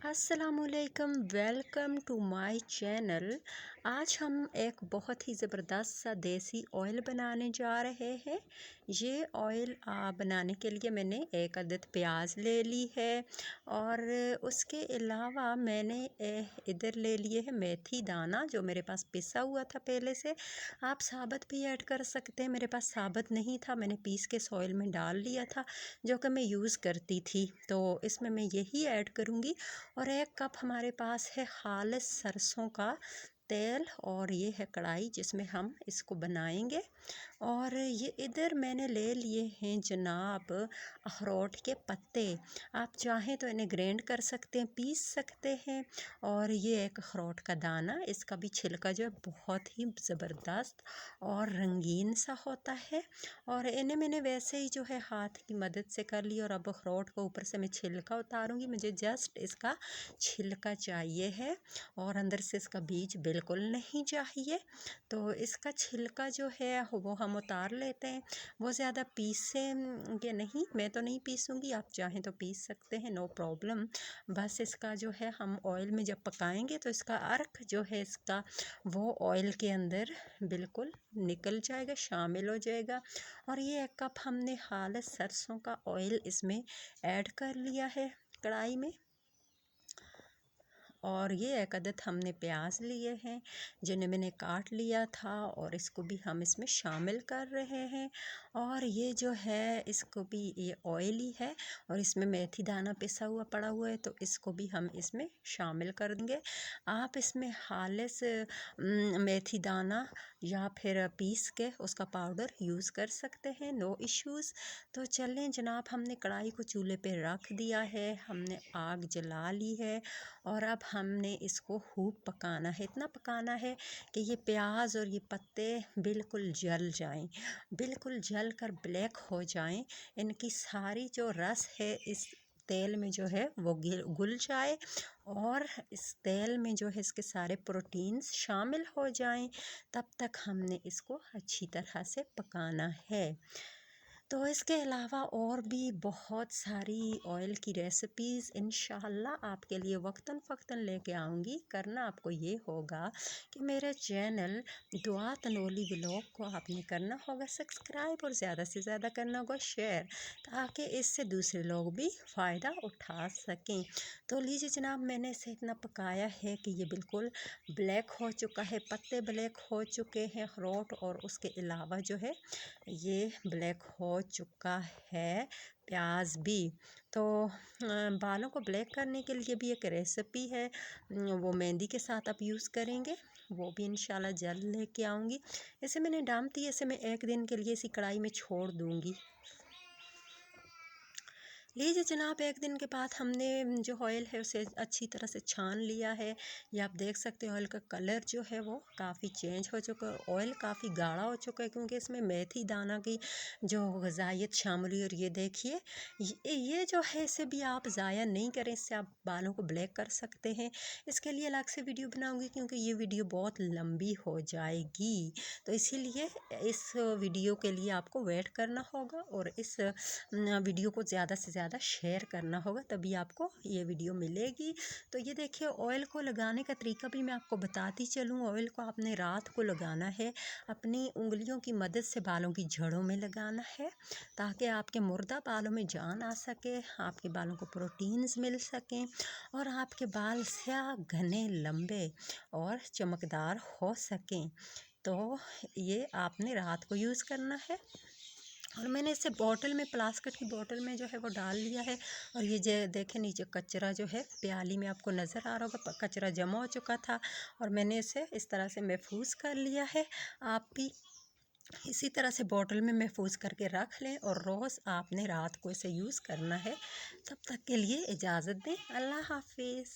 अस्सलामुअलैकुम, welcome to my channel. आज हम एक बहुत ही ज़बरदस्त सा देसी ऑयल बनाने जा रहे हैं। ये ऑयल बनाने के लिए मैंने एक अदद प्याज ले ली है और उसके अलावा मैंने इधर ले लिए है मेथी दाना, जो मेरे पास पिसा हुआ था पहले से। आप साबुत भी ऐड कर सकते हैं, मेरे पास साबुत नहीं था, मैंने पीस के ऑयल में डाल लिया था जो कि मैं यूज़ करती थी। तो इसमें मैं यही ऐड करूँगी। और 1 कप हमारे पास है खालिस सरसों का तेल और ये है कढ़ाई जिसमें हम इसको बनाएंगे। और ये इधर मैंने ले लिए हैं जनाब अखरोट के पत्ते। आप चाहें तो इन्हें ग्राइंड कर सकते हैं, पीस सकते हैं। और ये एक अखरोट का दाना, इसका भी छिलका जो है बहुत ही ज़बरदस्त और रंगीन सा होता है। और इन्हें मैंने वैसे ही जो है हाथ की मदद से कर लिया। और अब अखरोट को ऊपर से मैं छिलका उतारूंगी, मुझे जस्ट इसका छिलका चाहिए है और अंदर से इसका बीज बिल्कुल नहीं चाहिए। तो इसका छिलका जो है वो हम उतार लेते हैं। वो ज़्यादा पीसेंगे नहीं, मैं तो नहीं पीसूँगी, आप चाहें तो पीस सकते हैं, नो प्रॉब्लम। बस इसका जो है हम ऑयल में जब पकाएंगे तो इसका अर्क जो है इसका वो ऑयल के अंदर बिल्कुल निकल जाएगा, शामिल हो जाएगा। और ये 1 कप हमने खालिस सरसों का ऑयल इसमें ऐड कर लिया है कढ़ाई में। और ये 1 अदद हमने प्याज लिए हैं जिन्हें मैंने काट लिया था और इसको भी हम इसमें शामिल कर रहे हैं। और ये जो है इसको भी ये ऑयली है और इसमें मेथी दाना पिसा हुआ पड़ा हुआ है, तो इसको भी हम इसमें शामिल कर देंगे। आप इसमें खालिस मेथी दाना या फिर पीस के उसका पाउडर यूज़ कर सकते हैं, नो इश्यूज़। तो चलें जनाब, हमने कढ़ाई को चूल्हे पे रख दिया है, हमने आग जला ली है और अब हमने इसको खूब पकाना है। इतना पकाना है कि ये प्याज और ये पत्ते बिल्कुल जल जाएं, बिल्कुल जल कर ब्लैक हो जाएं। इनकी सारी जो रस है इस तेल में जो है वो घुल जाए और इस तेल में जो है इसके सारे प्रोटीन्स शामिल हो जाएं। तब तक हमने इसको अच्छी तरह से पकाना है। तो इसके अलावा और भी बहुत सारी ऑयल की रेसिपीज़ इंशाअल्लाह आपके लिए वक्तन फ़क्तन लेके आऊँगी। करना आपको ये होगा कि मेरे चैनल दुआ तनोली व्लॉग को आपने करना होगा सब्सक्राइब और ज़्यादा से ज़्यादा करना होगा शेयर, ताकि इससे दूसरे लोग भी फ़ायदा उठा सकें। तो लीजिए जनाब, मैंने इसे इतना पकाया है कि ये बिल्कुल ब्लैक हो चुका है, पत्ते ब्लैक हो चुके हैं अखरोट, और उसके अलावा जो है ये ब्लैक हो चुका है प्याज भी। तो बालों को ब्लैक करने के लिए भी एक रेसिपी है, वो मेहंदी के साथ आप यूज़ करेंगे, वो भी इंशाल्लाह जल्द लेके आऊँगी। इसे मैंने डाम दिया, इसे मैं 1 दिन के लिए इसी कढ़ाई में छोड़ दूँगी। लीजिए जनाब, 1 दिन के बाद हमने जो ऑयल है उसे अच्छी तरह से छान लिया है। ये आप देख सकते हैं ऑयल का कलर जो है वो काफ़ी चेंज हो चुका है, ऑयल काफ़ी गाढ़ा हो चुका है, क्योंकि इसमें मेथी दाना की जो ग़िज़ाइयत शामिल हुई। और ये देखिए, ये जो है इसे भी आप ज़ाया नहीं करें, इससे आप बालों को ब्लैक कर सकते हैं। इसके लिए अलग से वीडियो बनाऊँगी क्योंकि ये वीडियो बहुत लंबी हो जाएगी, तो इसीलिए इस वीडियो के लिए आपको वेट करना होगा और इस वीडियो को ज़्यादा से ज़्यादा शेयर करना होगा, तभी आपको ये वीडियो मिलेगी। तो ये देखिए, ऑयल को लगाने का तरीका भी मैं आपको बताती चलूँ। ऑयल को आपने रात को लगाना है, अपनी उंगलियों की मदद से बालों की जड़ों में लगाना है, ताकि आपके मुर्दा बालों में जान आ सके, आपके बालों को प्रोटीन्स मिल सकें और आपके बाल स्याह, घने, लंबे और चमकदार हो सकें। तो ये आपने रात को यूज़ करना है। और मैंने इसे बॉटल में, प्लास्टिक की बॉटल में जो है वो डाल लिया है। और ये जो देखें नीचे कचरा जो है प्याली में आपको नज़र आ रहा होगा, कचरा जमा हो चुका था और मैंने इसे इस तरह से महफूज कर लिया है। आप भी इसी तरह से बॉटल में महफूज करके रख लें और रोज़ आपने रात को इसे यूज़ करना है। तब तक के लिए इजाज़त दें, अल्लाह हाफिज़।